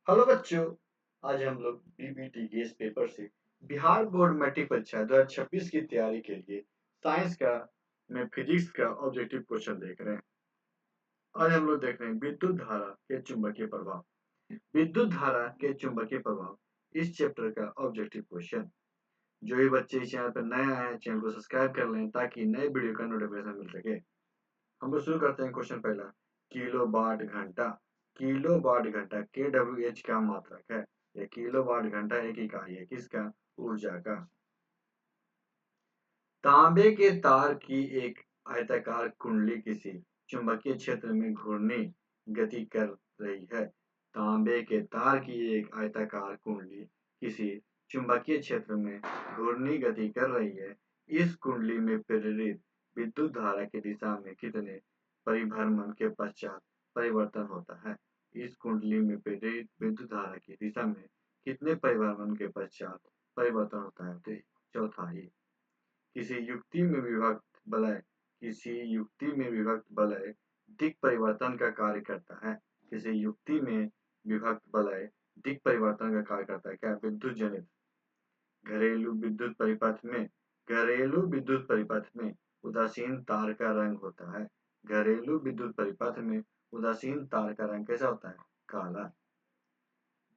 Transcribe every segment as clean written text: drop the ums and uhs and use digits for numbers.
Hello बच्चों। आज हम लोग बीबीटी के इस पेपर से बिहार बोर्ड मैट्रिक परीक्षा 2026 की तैयारी के लिए साइंस का में फिजिक्स का ऑब्जेक्टिव क्वेश्चन देख रहे हैं। आज हम लोग देख रहे हैं विद्युत धारा के चुंबकीय प्रभाव। विद्युत धारा के चुंबकीय प्रभाव इस चैप्टर का ऑब्जेक्टिव क्वेश्चन। जो ये बच्चे इस चैनल पर नए आए हैं, चैनल को सब्सक्राइब कर लें ताकि नए वीडियो का नोटिफिकेशन मिल सके। हम लोग शुरू करते हैं क्वेश्चन पहला। किलो वाट घंटा। किलो वाट घंटा के डब्ल्यू एच का मात्रक है। ये किलो वाट घंटा एक इकाई है किसका? ऊर्जा का। तांबे के तार की एक आयताकार कुंडली किसी चुंबकीय क्षेत्र में घूर्णी गति कर रही है। तांबे के तार की एक आयताकार कुंडली किसी चुंबकीय क्षेत्र में घूर्णी गति कर रही है। इस कुंडली में प्रेरित विद्युत धारा की दिशा में कितने परिभ्रमण के पश्चात परिवर्तन होता है? इस कुंडली में प्रेरित विद्युत धारा की दिशा में कितने परिभ्रमण के पश्चात परिवर्तन होता है? तो चौथा ही। किसी युक्ति में विभक्त वलय किसी युक्ति में विभक्त वलय दिक् परिवर्तन का कार्य करता है। किसी युक्ति में विभक्त वलय दिक् परिवर्तन का कार्य करता है। क्या? विद्युत जनित। घरेलू विद्युत परिपथ में घरेलू विद्युत परिपथ में उदासीन तार का रंग होता है। घरेलू विद्युत परिपथ में उदासीन तार का रंग कैसा होता है? काला।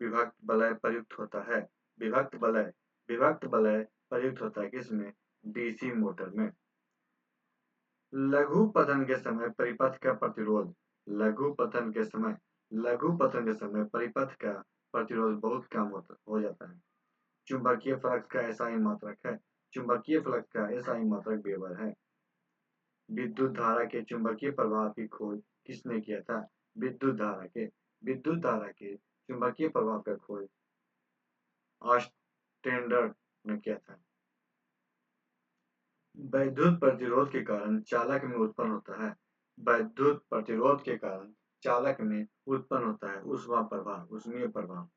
विभक्त वलय प्रयुक्त होता है। विभक्त वलय प्रयुक्त होता है किसमें? डीसी मोटर में। लघु पतन के समय परिपथ का प्रतिरोध लघु पतन के समय परिपथ का प्रतिरोध बहुत कम हो जाता है। चुंबकीय फ्लक्स का एसआई मात्रक है। चुंबकीय फ्लक्स का एसआई मात्रक वेबर है। विद्युत धारा के चुंबकीय प्रभाव की खोज किसने किया था? विद्युत धारा के चुंबकीय प्रभाव का खोज ऑस्टेंडर ने किया था। वैद्युत प्रतिरोध के कारण चालक में उत्पन्न होता है। वैद्युत प्रतिरोध के कारण चालक में उत्पन्न होता है ऊष्मीय प्रभाव।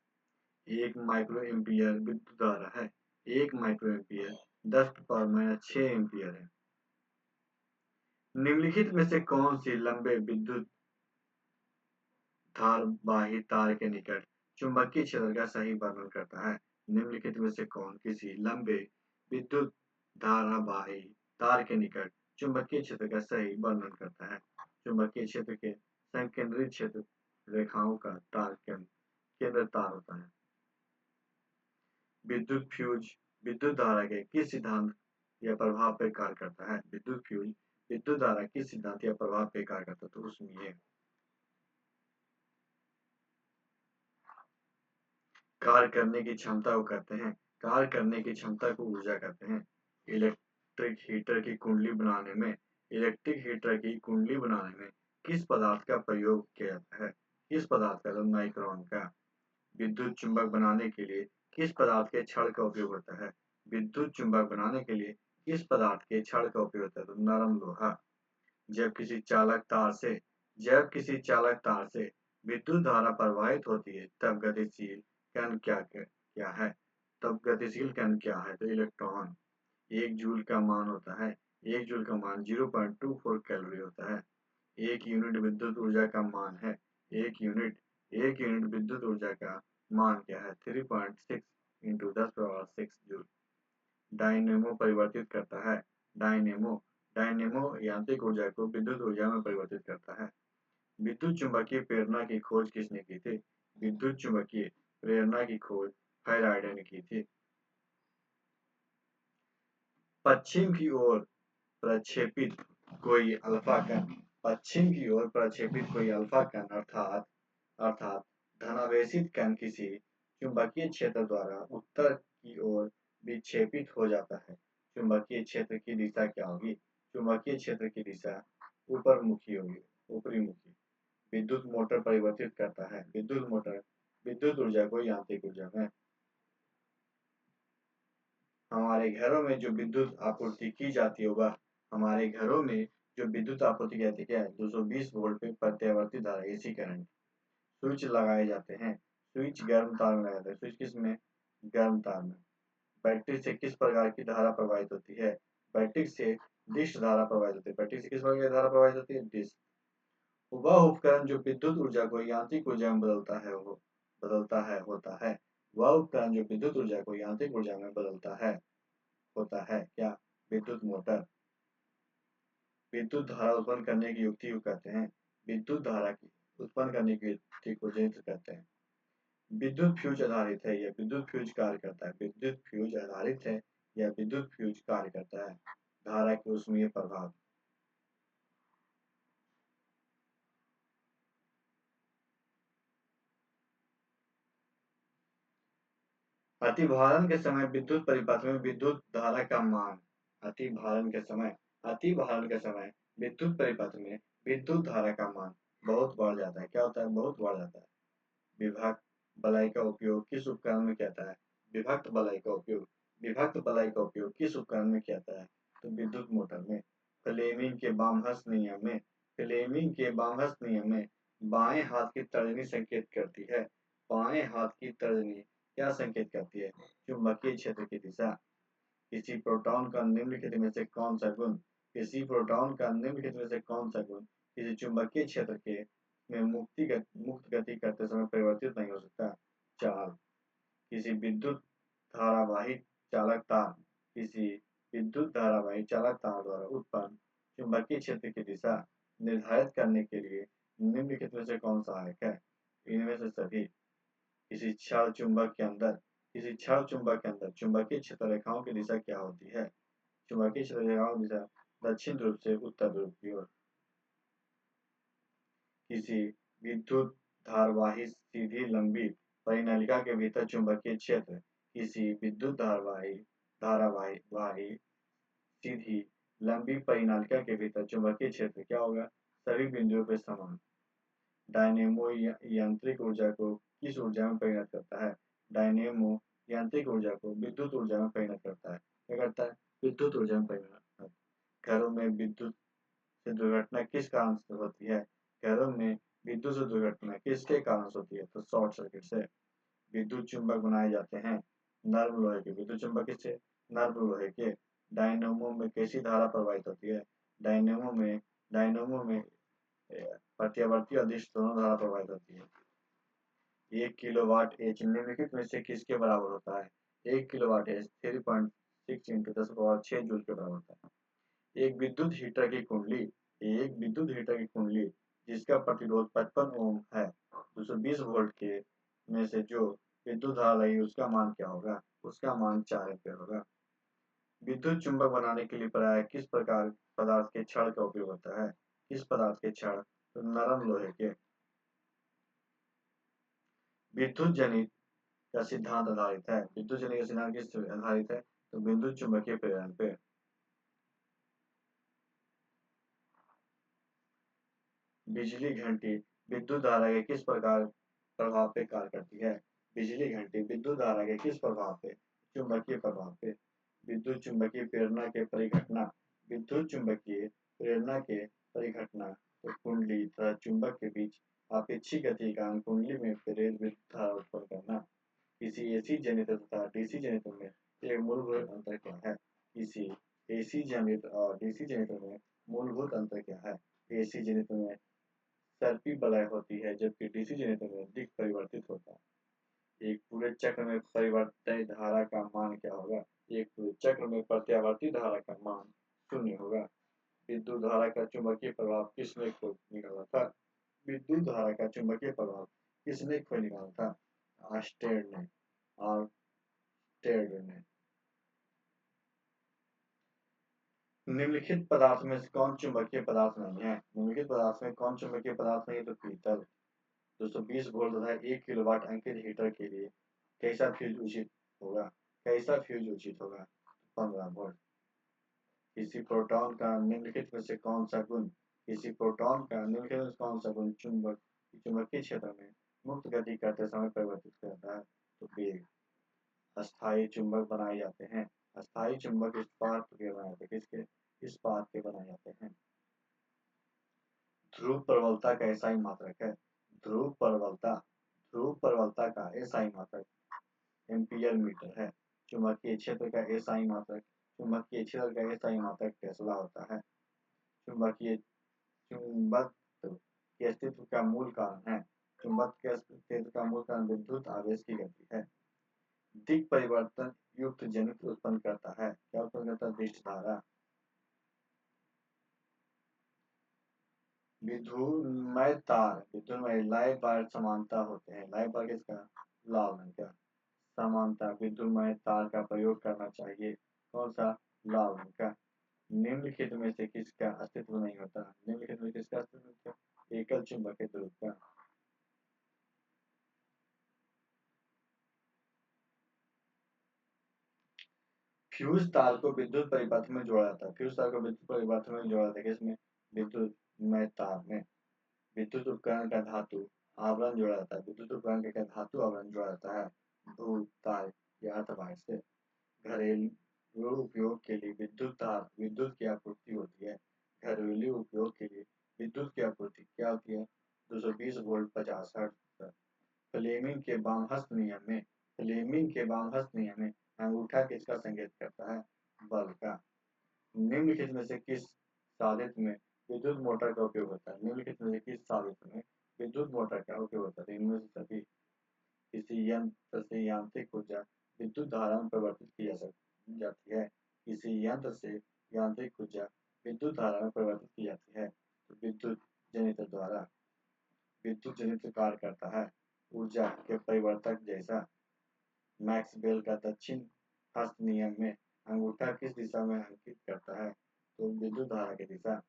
1 माइक्रो एम्पियर विद्युत धारा है। 1 माइक्रो एम्पियर 10⁻⁶ एम्पियर है। निम्नलिखित में से कौन सी लंबे विद्युत धारवाही तार के निकट चुंबकीय क्षेत्र का सही वर्णन करता है? निम्नलिखित में से कौन किसी लंबे विद्युत धारावाही तार के निकट चुंबकीय क्षेत्र का सही वर्णन करता है? चुंबकीय क्षेत्र के संकेंद्रित क्षेत्र रेखाओं का तार केंद्र तार होता है। विद्युत फ्यूज विद्युत धारा के किस सिद्धांत या प्रभाव पर कार्य करता है? विद्युत फ्यूज विद्युत धारा किस सिद्धांत या प्रभाव पर कार्य करता है? तो उसमें कार्य करने की क्षमता को कहते हैं। कार्य करने की क्षमता को ऊर्जा कहते हैं। इलेक्ट्रिक हीटर की कुंडली बनाने में किस पदार्थ का प्रयोग किया जाता है? किस पदार्थ का? नाइक्रोन का। विद्युत चुंबक बनाने के लिए किस पदार्थ के छड़ का उपयोग होता है? विद्युत चुंबक बनाने के लिए किस पदार्थ के छड़ का उपयोग होता है? तो नरम लोहा। जब किसी चालक तार से विद्युत धारा प्रवाहित होती है तब गतिशील कण क्या है? तब गतिशील कण क्या है? तो इलेक्ट्रॉन। 1 जूल का मान होता है 0.24 कैलोरी होता है। एक यूनिट विद्युत ऊर्जा का मान है। एक यूनिट विद्युत ऊर्जा का मान क्या है? 3.6 इंटू 10⁻6 जूल। डायनेमो परिवर्तित करता है। डायनेमो यांत्रिक ऊर्जा को विद्युत ऊर्जा में परिवर्तित करता है। विद्युत चुंबकीय प्रेरणा की खोज किसने की थी? विद्युत चुंबकीय प्रेरणा की खोज फैराडे ने की थी। पश्चिम की ओर प्रक्षेपित कोई अल्फा कण अर्थात धनावेशित कण किसी चुंबकीय क्षेत्र द्वारा उत्तर की ओर विक्षेपित हो जाता है। चुंबकीय क्षेत्र की दिशा क्या होगी? चुंबकीय क्षेत्र की दिशा ऊपरी मुखी। विद्युत मोटर परिवर्तित करता है। विद्युत मोटर विद्युत ऊर्जा को यांत्रिक ऊर्जा में। हमारे घरों में जो विद्युत आपूर्ति की जाती है वह हमारे घरों में जो विद्युत आपूर्ति की जाती है क्या है? 220 वोल्ट पे प्रत्यावर्ती धारा एसी करंट। स्विच लगाए जाते हैं। स्विच गर्म तार में लगाते हैं। स्विच किस में? गर्म तार में। बैटरी से किस प्रकार की धारा प्रवाहित होती है? बैटरी से डिश धारा प्रवाहित होती है। बैटरी से किस प्रकार की धारा प्रवाहित होती है? डिश। वह उपकरण जो विद्युत ऊर्जा को यांत्रिक ऊर्जा में बदलता है वो बदलता है होता है। वह उपकरण जो विद्युत ऊर्जा को यांत्रिक ऊर्जा में बदलता है होता है क्या? विद्युत मोटर। विद्युत धारा उत्पन्न करने की युक्ति को कहते हैं। विद्युत धारा की उत्पन्न करने की युक्ति को जनित्र कहते हैं। विद्युत फ्यूज आधारित है या विद्युत फ्यूज कार्य करता है? विद्युत फ्यूज आधारित है या विद्युत फ्यूज कार्य करता है? धारा के ऊष्मीय प्रभाव। अतिभारण के समय विद्युत परिपथ में विद्युत धारा का मान। अतिभारण के समय विद्युत परिपथ में विद्युत धारा का मान बहुत बढ़ जाता है। क्या होता है? बहुत बढ़ जाता है। विभक्त बलाई का उपयोग किस उपकरण में किया जाता है? विभक्त बलाई का उपयोग किस उपकरण में किया जाता है? तो विद्युत मोटर में। फ्लेमिंग के बामहस्त नियम में बाएं हाथ की तर्जनी संकेत करती है। बाएं हाथ की तर्जनी क्या संकेत करती है? चुंबकीय क्षेत्र की दिशा। किसी प्रोटॉन का निम्नलिखित में से कौन सा गुण किसी चुंबकीय क्षेत्र के में मुक्त गति करते समय परिवर्तित नहीं हो सकता? चार्ज। किसी विद्युत धारावाही चालक तार किसी विद्युत धारावाही चालक तार द्वारा उत्पन्न चुंबकीय क्षेत्र की दिशा निर्धारित करने के लिए निम्नलिखित में से कौन सहायक है? इनमें से सभी। किसी क्षण चुंबक के अंदर चुंबकीय क्षेत्र रेखाओं की दिशा क्या होती है? चुंबकीय क्षेत्र रेखाओं की दिशा दक्षिण ध्रुव से उत्तर ध्रुव की ओर। किसी विद्युत धारावाही सीधी लंबी परिनलिका के भीतर चुंबकीय क्षेत्र किसी विद्युत धारावाही सीधी लंबी परिनालिका के भीतर चुंबकीय क्षेत्र क्या होगा? सभी बिंदुओं पर समान। डायनेमो यांत्रिक ऊर्जा को किस ऊर्जा में परिणत करता है? डायनेमो यांत्रिक ऊर्जा को विद्युत ऊर्जा में परिणत करता है। क्या करता है? विद्युत ऊर्जा में परिणत। घरों में विद्युत से दुर्घटना किस कारण से होती है? घरों में विद्युत से दुर्घटना किसके कारण से होती है? तो शॉर्ट सर्किट से। विद्युत चुंबक बनाए जाते हैं नर्म लोहे के। विद्युत चुंबक किससे? नर्म लोहे के। डायनेमो में कैसी धारा प्रवाहित होती है? डायनेमो में प्रत्यावर्ती अदिश दोनों धारा प्रवाहित होती है। 1 किलोवाट एच निम्नलिखित में से किसके बराबर होता है? 1 किलोवाट एच 3.6 इंटू 10 6 जूल के बराबर होता है। एक विद्युत हीटर की कुंडली जिसका प्रतिरोध 55 ओम है 220 वोल्ट के में से जो विद्युत धारा लगी उसका मान क्या होगा? उसका मान 4 एम्पीयर होगा। विद्युत चुंबक बनाने के लिए प्रायः किस प्रकार पदार्थ के छड़ का उपयोग होता है? किस पदार्थ के छड़? तो नरम लोहे के। विद्युत जनित का सिद्धांत आधारित है। विद्युत जनित का सिद्धांत किस पे आधारित है? तो विद्युत चुंबकीय प्रेरण पे। बिजली घंटी विद्युत धारा के किस प्रकार प्रभाव पे कार्य करती है? बिजली घंटी विद्युत धारा के किस प्रभाव पे? चुंबकीय प्रभाव पे। विद्युत चुंबकीय प्रेरणा के परिघटना विद्युत चुंबकीय प्रेरणा के परिघटना तो कुंडली तथा चुंबक के बीच आपेक्षिक गति का कुंडली में प्रेरित विद्युत धारा उत्पन्न करना। किसी एसी जनित्र तथा डीसी जनित्र में एक मूलभूत अंतर क्या है? किसी एसी जनित्र और डीसी जनित्र में मूलभूत अंतर क्या है? एसी जनित्र में सर्पी बलय होती है जबकि डीसी जनित्र में दिक् परिवर्तित होता है। एक पूरे चक्र में परिवर्तित धारा का मान क्या होगा? एक पूरे चक्र में प्रत्यावर्ती धारा का मान 0 होगा। विद्युत धारा का चुंबकीय प्रभाव किसने खोज निकाला था? विद्युत धारा का चुंबकीय प्रभाव किसने खोज निकाला था? आर्स्टेड ने। निम्नलिखित पदार्थ में से कौन चुंबकीय पदार्थ नहीं है? निम्नलिखित पदार्थ में कौन चुंबकीय पदार्थ नहीं है? तो पीतल। 220 वोल्ट तथा 1 किलोवाट अंकित हीटर के लिए कैसा फ्यूज उचित होगा? 15 वोल्ट। किसी प्रोटॉन का निम्नलिखित में से कौन सा गुण चुंबकीय क्षेत्र में मुक्त गति करते समय परिवर्तित करता है? तो वेग। अस्थायी चुंबक बनाए जाते हैं। अस्थायी चुंबक इस्पात के बनाए जाते हैं। ध्रुव प्रबलता का एसआई मात्रक है। ध्रुव प्रबलता का एसआई मात्रक एम्पियर मीटर है। चुंबकीय क्षेत्र का एसआई मात्रक टेस्ला होता है। चुंबकत्व के अस्तित्व का मूल कारण है। चुंबक के अस्तित्व का मूल कारण विद्युत आवेश की गति है। दिक् परिवर्तन युक्त जनित्र उत्पन्न करता है। क्या उत्पन्न करता है? दिष्ट धारा। विद्युन्मय तार, विद्युन्मय लाइव बार समानता होते हैं। लाइव बार किसका? लाल रंग का। समानता विद्युन्मय तार का प्रयोग करना चाहिए। कौन सा? लाल रंग का। निम्नलिखित में से किसका अस्तित्व नहीं होता? निम्नलिखित में किसका अस्तित्व नहीं होता? एकल चुंबकीय ध्रुव का। फ्यूज तार को विद्युत परिपथ में जोड़ा जाता है। फ्यूज तार को विद्युत परिपथ में जोड़ा जाता है। किसमें? विद्युतमय तार में। विद्युत उपकरण का धातु आवरण जोड़ा जाता है। विद्युत उपकरण का क्या धातु आवरण जोड़ा जाता है? धूल, तार या अर्धवाहक से। घरेलू उपयोग के लिए विद्युत की आपूर्ति होती है। घरेलू उपयोग के लिए विद्युत की आपूर्ति क्या होती है? 220 वोल्ट 50 हर्ट्ज पर। फ्लेमिंग के बामहस्त नियम में अंगूठा किसका संकेत करता है? बल का। निम्नलिखित में से किस साधित में विद्युत मोटर का उपयोग होता है? निम्नलिखित में से किस साधित में विद्युत मोटर का उपयोग होता है? इनमें से सभी। किसी यंत्र से यांत्रिक ऊर्जा विद्युत धारा में परिवर्तित की जाती है। किसी यंत्र से यांत्रिक ऊर्जा विद्युत धारा में परिवर्तित की जाती है। तो विद्युत जनित्र द्वारा। विद्युत जनित्र कार्य करता है ऊर्जा के परिवर्तक जैसा। मैक्सवेल का दक्षिण हस्त नियम में अंगूठा किस दिशा में अंकित करता है? तो विद्युत धारा की दिशा।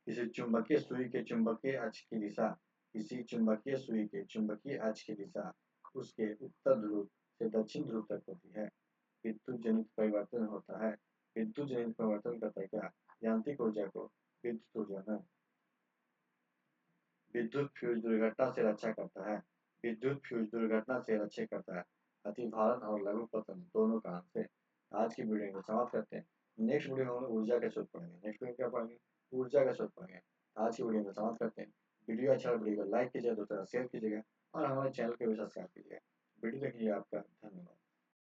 किसी चुंबकीय सुई के चुंबकीय अक्ष की दिशा किसी चुंबकीय सुई के चुंबकीय अक्ष की दिशा उसके उत्तर ध्रुव से दक्षिण ध्रुव तक होती है। विद्युत जनित परिवर्तन होता है। विद्युत जनित परिवर्तन करता है क्या? यांत्रिक ऊर्जा को विद्युत ऊर्जा में। विद्युत फ्यूज दुर्घटना से रक्षा करता है। विद्युत फ्यूज दुर्घटना से रक्षा करता है अतिभारण और लघु पतन दोनों कारण से। आज की वीडियो को समाप्त करते हैं। नेक्स्ट वीडियो में हम ऊर्जा के सूत्र पढ़ेंगे। नेक्स्ट वीडियो क्या पढ़ेंगे? ऊर्जा का सूत्र पढ़ेंगे। आज की वीडियो को समाप्त करते हैं। वीडियो अच्छा लगा वीडियो को लाइक कीजिएगा, दूसरा शेयर कीजिएगा और हमारे चैनल को भी सब्सक्राइब कीजिएगा। वीडियो देखने के लिए आपका धन्यवाद।